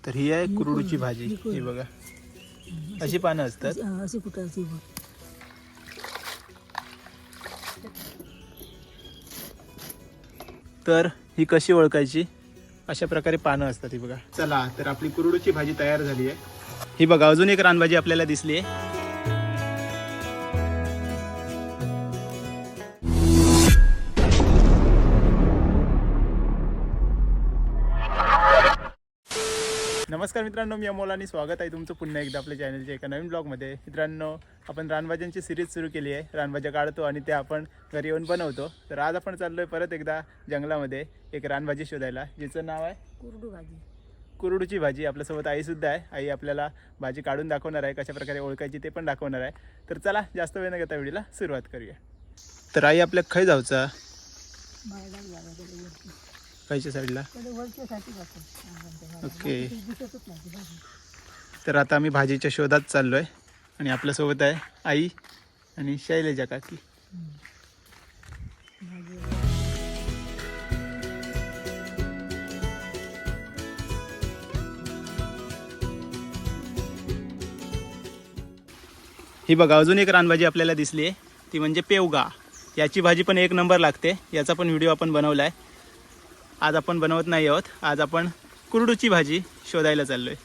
तर ही आहे कुरडूची भाजी. ही बघा अशी पानं असतात. अशी कुठं अशी बघ. तर ही कशी ओळखायची? अशा प्रकारे पानं असतात. ही बघा. चला तर आपली कुरडूची भाजी तयार झाली आहे. ही बघा अजून एक रानभाजी आपल्याला दिसली आहे. नमस्कार मित्रांनो, मी अमोल आणि स्वागत आहे तुमचं पुन्हा एकदा आपल्या चॅनलच्या एका नवीन ब्लॉगमध्ये. मित्रांनो, आपण रानभाज्यांची सिरीज सुरू केली आहे. रानभाज्या काढतो आणि त्या आपण घरी येऊन बनवतो. तर आज आपण चाललो आहे परत एकदा जंगलामध्ये एक रानभाजी शोधायला, जिचं नाव आहे कुरडू भाजी. कुरडूची भाजी. आपल्यासोबत आईसुद्धा आहे. आई आपल्याला भाजी काढून दाखवणार आहे, कशा प्रकारे ओळखायची ते पण दाखवणार आहे. तर चला जास्त वेळ न घेता व्हिडिओला सुरुवात करूया. तर आई आपल्या खाई जाऊचा खायच्या साईडला. ओके. तर आता आम्ही भाजीच्या शोधात चाललो आहे आणि आपल्यासोबत आहे आई आणि शैलेजा काकी. ही बघा अजून एक रानभाजी आपल्याला दिसली आहे, ती म्हणजे पेवगा. याची भाजी पण एक नंबर लागते. याचा पण व्हिडिओ आपण बनवला आहे. आज आपण बनवत नाही आहोत, आज आपण कुरडूची भाजी शोधायला चाललो आहे.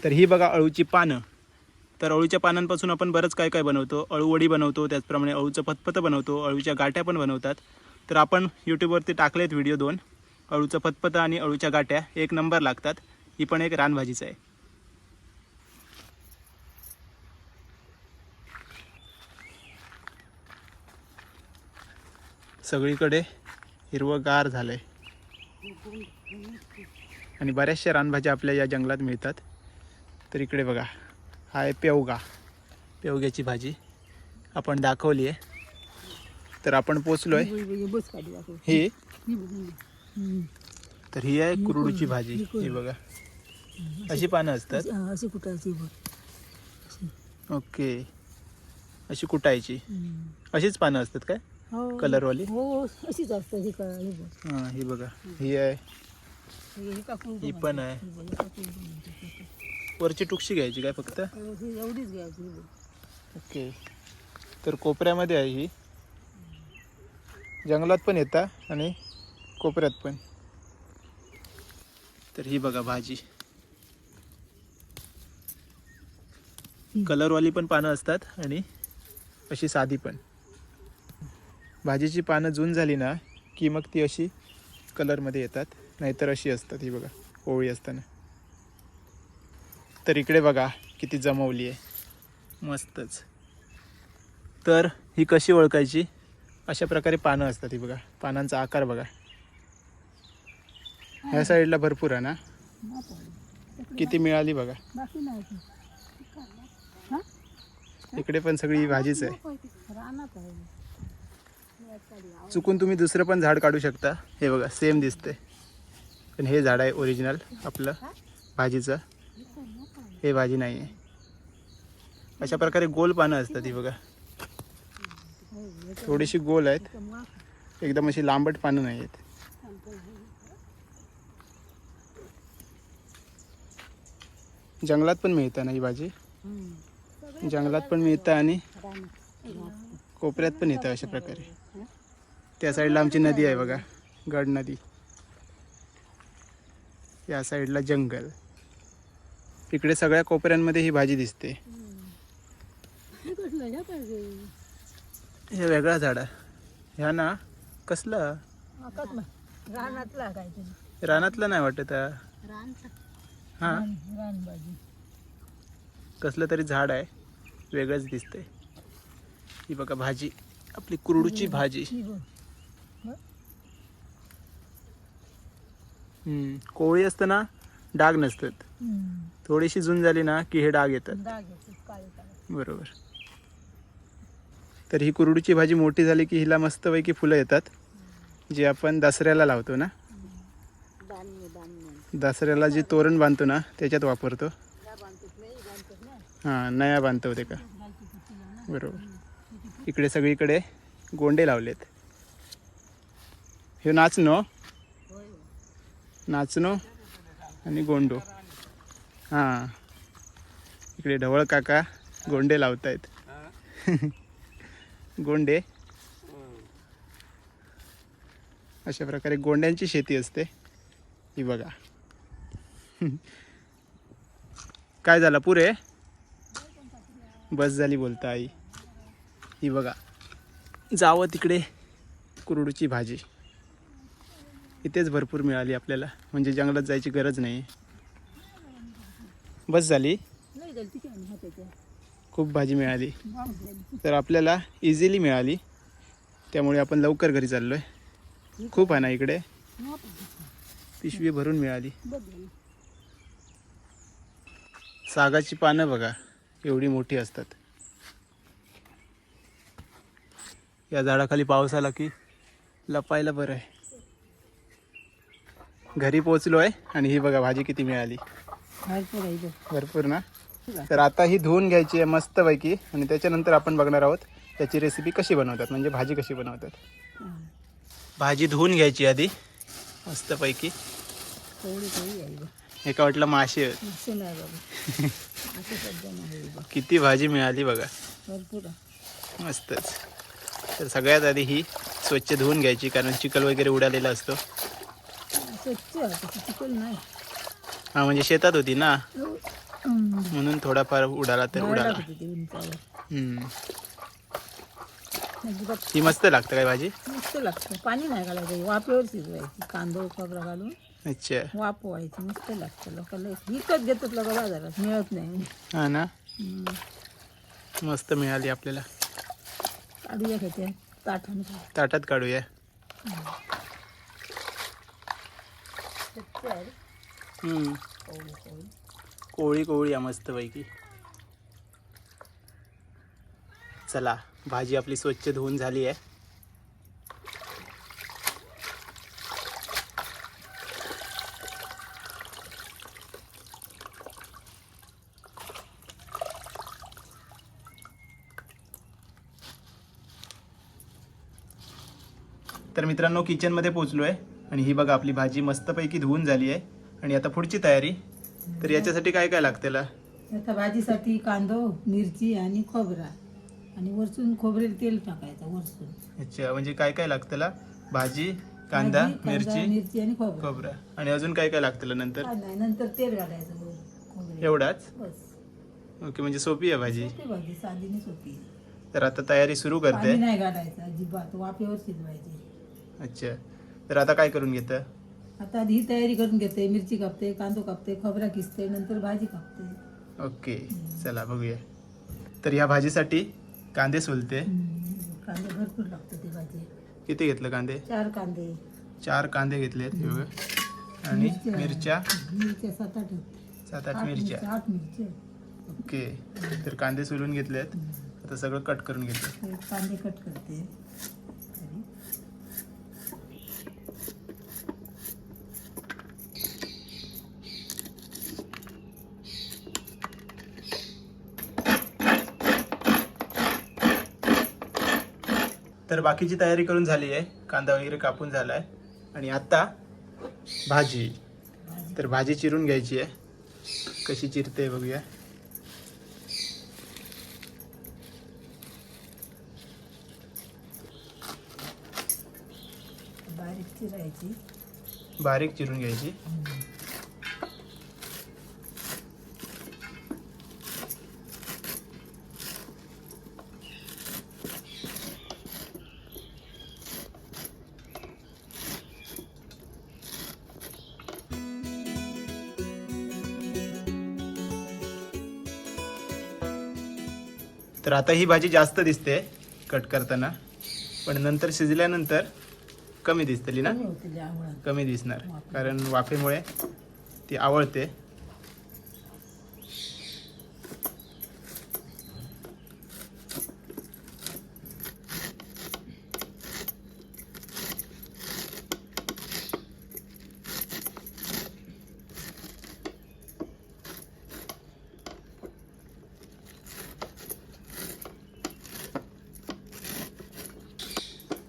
तर ही बघा अळूची पानं. तर अळूच्या पानांपासून आपण बरंच काय काय बनवतो. अळूवडी बनवतो, त्याचप्रमाणे अळूचं फतफतं बनवतो, अळूच्या गाठ्या पण बनवतात. तर आपण यूट्यूबवरती टाकलेत व्हिडिओ 2. अळूचं फतफतं आणि अळूच्या गाठ्या एक नंबर लागतात. ही पण एक रानभाजीच आहे. सगळीकडे हिरवंगार झालंय आणि बऱ्याचशा रानभाज्या आपल्या या जंगलात मिळतात. तर इकडे बघा, हा आहे पेवगा. पेवग्याची भाजी आपण दाखवली आहे. तर आपण पोचलो आहे ही. तर ही आहे कुरडूची भाजी. ही बघा अशी पानं असतात. अशी कुठं अशी बघ. ओके. अशी कुटायची. अशीच पानं असतात काय? कलरवाली. हो अशीच असतं. ही बघ. हां ही बघा, ही आहे, ही पण आहे. वरची टुकशी घ्यायची काय फक्त? एवढीच घ्यायची. ओके. तर कोपऱ्यामध्ये आहे ही. जंगलात पण येतात आणि कोपऱ्यात पण. तर ही बघा भाजी. कलरवाली पण पानं असतात आणि अशी साधी पण. भाजीची पानं जून झाली ना की मग ती अशी कलरमध्ये येतात, नाहीतर अशी असतात. ही बघा ओळी असताना. तर इकडे बघा किती जमवली आहे, मस्तच. तर ही कशी ओळखायची? अशा प्रकारे पानं असतात. ही बघा पानांचा आकार बघा. ह्या साईडला भरपूर आहे ना. किती मिळाली बघा. इकडे पण सगळी भाजीच आहे. चुकून तुम्ही दुसरं पण झाड काढू शकता. हे बघा सेम दिसते, पण हे झाड आहे ओरिजिनल आपलं भाजीचं. हे भाजी नाही आहे. अशा प्रकारे गोल पानं असतात. ही बघा थोडीशी गोल आहेत, एकदम अशी लांबट पानं नाही आहेत. जंगलात पण मिळतं ना ही भाजी. जंगलात पण मिळतं आणि कोपऱ्यात पण येतं अशा प्रकारे. त्या साईडला आमची नदी आहे बघा, गड नदी. या साईडला जंगल. इकडे सगळ्या कोपऱ्यांमध्ये ही भाजी दिसते. हे वेगळा झाड आहे. ह्या ना कसलं रानातलं नाही वाटत. हा कसलं तरी झाड आहे, वेगळंच दिसते. ही बघा भाजी, आपली कुरडूची भाजी. कोवळी असताना डाग नसतात. थोडीशी जून झाली ना की हे डाग येतात. बरोबर. तर ही कुरडूची भाजी मोठी झाली की हिला मस्तपैकी फुलं येतात, जे आपण दसऱ्याला लावतो ना. दसऱ्याला जे तोरण बांधतो ना त्याच्यात वापरतो. हां नया बांधतो ते का. बरोबर. इकडे सगळीकडे गोंडे लावलेत. हे नाचणं आणि गोंडो. हां, इकडे ढवळ काका गोंडे लावतायत. गोंडे अशा प्रकारे गोंड्यांची शेती असते. ही बघा. काय झाला पुरे? बस झाली बोलता आई. ही बघा, जावं तिकडे कुरडूची भाजी इथेच भरपूर मिळाली आपल्याला, म्हणजे जंगलात जायची गरज नाही. बस झाली, नाही झाली तिथे आणि हाताच्या खूप भाजी मिळाली. वाढ झाली. तर आपल्याला इझिली मिळाली, त्यामुळे आपण लवकर घरी चाललो आहे. खूप आहे ना इकडे, पिशवी भरून मिळाली. बघ झाली. सागाची पानं बघा एवढी मोठी असतात. या झाडाखाली पाऊस आला की लपायला बरं आहे. घरी पोचलो आहे आणि ही बघा भाजी किती मिळाली. भरपूर आहे इथं. भरपूर ना. तर आता ही धुवून घ्यायची आहे मस्तपैकी आणि त्याच्यानंतर आपण बघणार आहोत त्याची रेसिपी कशी बनवतात, म्हणजे भाजी कशी बनवतात. हां. भाजी धुवून घ्यायची आधी मस्तपैकी. कवळी कवळी आहे बघ. एका वाटलं मासे आहेत. असं नाही बाबा, असं सध्या नाही बघ. किती भाजी मिळाली बघा, भरपूर आहे. मस्तच. तर सगळ्यात आधी ही स्वच्छ धुवून घ्यायची, कारण चिखल वगैरे उडालेला असतो. स्वच्छ तसं चिकल नाही. हा, म्हणजे शेतात होती ना, हम्म. म्हणून थोडाफार उडाला तर झाड उडाला. लागते ते उंचावर. हम्म. अजिबात ही मस्त लागतं काय भाजी? मस्त लागतं. पाणी नाही घालायचं, वाफेवर शिजवायची. कांदा खोबरा घालून अच्छा. वापवायची, मस्त लागतं. लोकांना विकत घेतात लोक बाजारात, मिळत नाही. हा ना, हम्म. मस्त मिळाली आपल्याला. काढूया घेते ताटाने. ताटात काढूया. स्वच्छ आहे. हम्म. कवळी कवळी. कोळी कोळी आहे मस्तपैकी. चला, भाजी आपली स्वच्छ धुवून झाली आहे. तर मित्रांनो, किचनमध्ये पोचलो आहे आणि ही बघा आपली भाजी मस्तपैकी धुवून झाली आहे. आणि आता पुढची तयारी. तर याच्यासाठी काय काय लागतेला? आता भाजीसाठी कांदा, मिरची आणि खोबरा, आणि वरतून खोबरेल तेल टाकायचं वरतून. अच्छा, म्हणजे काय काय लागतेला? भाजी, कांदा, मिरची, मिरची आणि खोबरा. खोबरा, आणि अजून काय काय लागतेला नंतर? काय नाही, नंतर तेल घालायचं वर, खोबरे. एवढाच? बस. ओके, म्हणजे सोपी आहे भाजी. सोपी भाजी, साधीने सोपी. तर आता तयारी सुरू करते. पाणी नाही घालायचं अजिबात, वाफेवर शिजवायची. अच्छा, तर आता काय करून घेतं? आता आधी ही तयारी करून घेते. मिरची कापते, कांदा कापते, खोबरा किसते, नंतर भाजी कापते. ओके, चला बघूया. तर ह्या भाजीसाठी कांदे सोलते. कांदे भरपूर लागते ती भाजी. किती घेतलं कांदे? 4 कांदे. 4 कांदे घेतलेत. हे बघा. आणि मिरच्या मिरच्या 7-8. 7-8 मिरच्या. 8 मिरच्या. ओके, तर कांदे सोलून घेतलेत. आता सगळं कट करून घेतलं. हे कांदे कट करते. तर बाकीची तयारी करून झाली आहे. कांदा वगैरे कापून झाला आहे. आणि आता भाजी. तर भाजी चिरून घ्यायची आहे. कशी चिरते बघूया. बारीक चिरायची. बारीक चिरून घ्यायची. तर आता ही भाजी जास्त दिसते कट करताना, पण नंतर शिजल्यानंतर कमी दिसतली ना. कमी होतील आवळा. कमी दिसणार, कारण वाफेमुळे ती आवळते.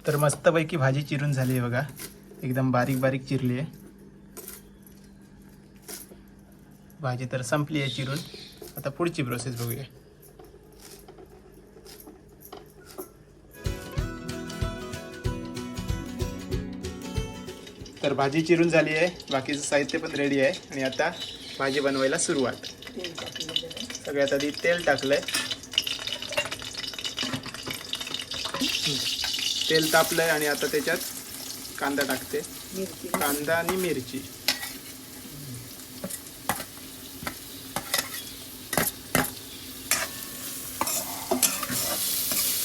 तर मस्तपैकी भाजी चिरून झाली आहे बघा. एकदम बारीक बारीक चिरली आहे. भाजी तर संपली आहे चिरून. आता पुढची प्रोसेस बघूया. तर भाजी चिरून झाली आहे, बाकीचं साहित्य पण रेडी आहे आणि आता भाजी बनवायला सुरुवात. तेल टाकलं जरा. सगळ्यात आधी तेल टाकलंय. तेल तापलंय आणि आता त्याच्यात कांदा टाकते. मिरची कांदा आणि मिरची.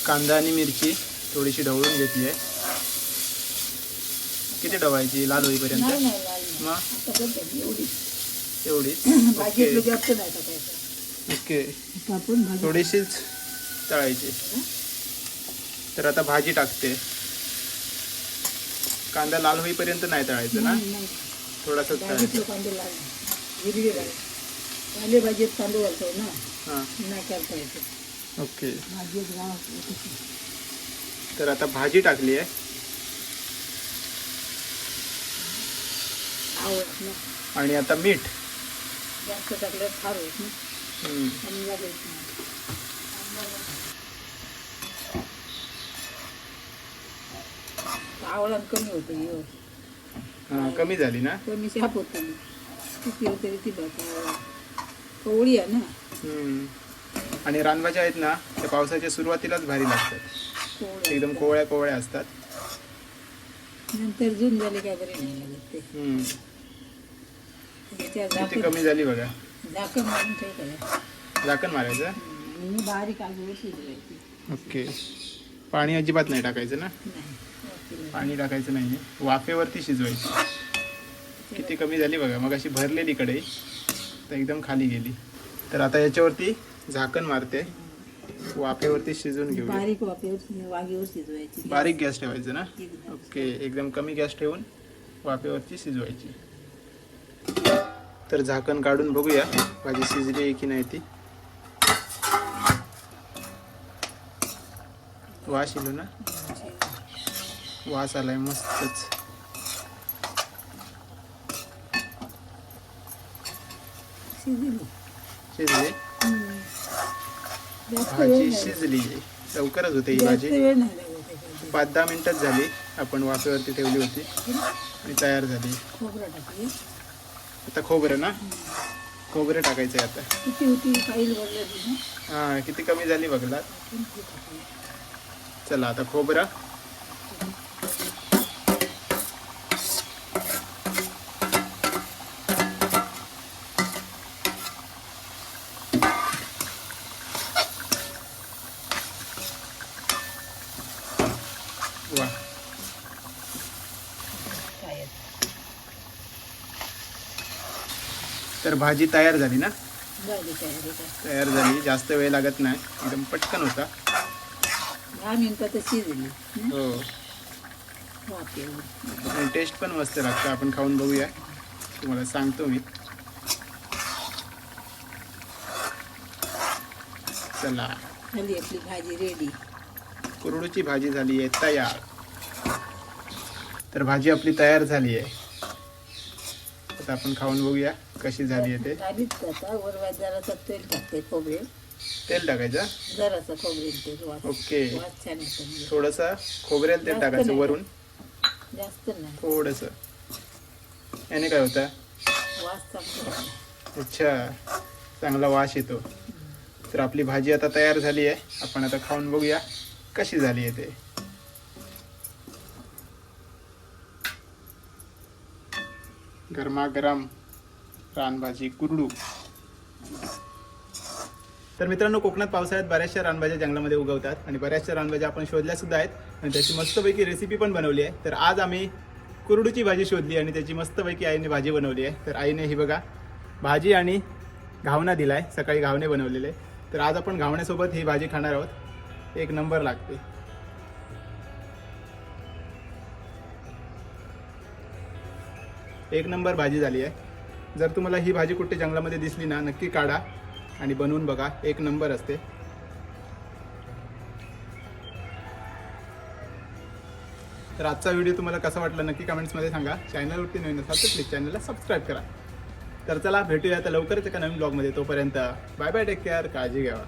कांदा आणि मिरची थोडीशी ढवळून घेतली आहे. किती ढवायची? लाल होईपर्यंत? नाही नाही लाल नाही. मग आता बघ एवढी एवढीच? भाजी ओके जास्त नाही टाकायचं. ओके. आपण भाजी थोडीशीच तळायची. तर आता भाजी टाकते. कांदा लाल होईपर्यंत नाही तळायचं ना? नाही नाही थोडासा भाजीतलं तळायचं. कांदे लाल नाही. हिरवी लाल. पालेभाजीत कांदे घालतो ना, हां नाही करता येतं. ओके. भाजीत गाव तर आता भाजी टाकली आहे आवडत ना. आणि आता मीठ. जास्त टाकल्यावर फार होत ना. हम्म. कमी लागेल नाही. आवळा कमी होतं. हां कमी झाली ना? कमी शाप होतं मी किती होते ती भाजी कवळी आहे ना. हम्म. आणि रानभाज्या आहेत ना, त्या पावसाच्या सुरुवातीलाच भारी लागतात. कोवळी एकदम कोवळ्या कोवळ्या असतात. नंतर जून झाले काय बरे नाही लागत ते. हम्म. त्याच्या किती कमी झाली बघा. झाकण मारून ठेवायचं. झाकण मारायचं. आणि बारीक आगीवर शिजवायची. ओके. पाणी अजिबात नाही टाकायचं ना? नाही पाणी टाकायचं नाही. वाफेवरती शिजवायची. किती कमी झाली बघा. मग अशी भरलेली कढई तर एकदम खाली गेली. तर आता याच्यावरती झाकण मारते. वाफेवरती शिजवून घेऊया. बारीक वागीवर शिजवायची. बारीक गॅस ठेवायचं ना? एकदम. ओके. एकदम कमी गॅस ठेवून वाफेवरती शिजवायची. तर झाकण काढून बघूया भाजी शिजली आहे की नाही ती. वास येलो ना? वास आलाय मस्तच. शिजली. शिजली जास्त भाजी. वेळ नाही. शिजली लवकरच होते ही जास्त भाजी. वेळ नाही लागत त्याच्यात. 5-10 मिनिटच झाली. आपण वाफेवरती ठेवली होती आणि तयार झाली. खोबरं टाकली. आता खोबरं ना? खोबरं टाकायचं आहे आता. किती होती फाईल भरलेली ना. हां किती कमी झाली बघला. चला आता खोबरं. वा. तर भाजी तयार झाली ना? झाली तयारी का. तयार झाली. जास्त वेळ लागत नाही. एकदम पटकन होता. 10 मिनिटात शिजली. हो. वाफेवर. आणि टेस्ट पण मस्त लागतं. आपण खाऊन बघूया. तुम्हाला सांगतो मी. चला झाली आपली भाजी रेडी. कुरडूची भाजी झाली आहे तयार. तर भाजी आपली तयार झाली आहे. आता आपण खाऊन बघूया कशी झाली आहे ते. झालीच का आता. वर जरासा तेल टाकते खोबरे. तेल टाकायचं. जरासा खोबरे तेल. वास ओके. वास छान येतो म्हणजे. थोडंसं खोबरेल तेल जास्त टाकायचं नाही. वरून. जास्त नाही. थोडंसं. याने काय होतं? वास चांगला येतो. अच्छा. चांगला वास येतो. तर आपली भाजी आता तयार झाली आहे. आपण आता खाऊन बघूया कशी झाली आहे ते. गरमागरम रानभाजी कुरडू. तर मित्रांनो, कोकणात पावसाळ्यात बऱ्याचशा रानभाज्या जंगलामध्ये उगवतात आणि बऱ्याचशा रानभाज्या आपण शोधल्या सुद्धा आहेत आणि त्याची मस्तपैकी रेसिपी पण बनवली आहे. तर आज आम्ही कुरडूची भाजी शोधली आणि त्याची मस्तपैकी आईने भाजी बनवली आहे. तर आईने ही बघा भाजी आणि घावना दिलाय. सकाळी घावणे बनवलेले. तर आज आपण घावण्यासोबत ही भाजी खाणार आहोत. एक नंबर लागते. एक नंबर भाजी झाली आहे. जर तुम्हाला ही भाजी कुठे जंगलामध्ये दिसली ना, नक्की काढा आणि बनवून बघा. एक नंबर असते. तर आजचा व्हिडिओ तुम्हाला कसा वाटला नक्की कमेंट्समध्ये सांगा. चॅनलवरती नवीन असाल तर प्लीज चॅनलला सबस्क्राईब करा. तर चला भेटूया आता लवकरच एका नवीन ब्लॉगमध्ये. तोपर्यंत बाय बाय, टेक केअर, काळजी घ्यावा.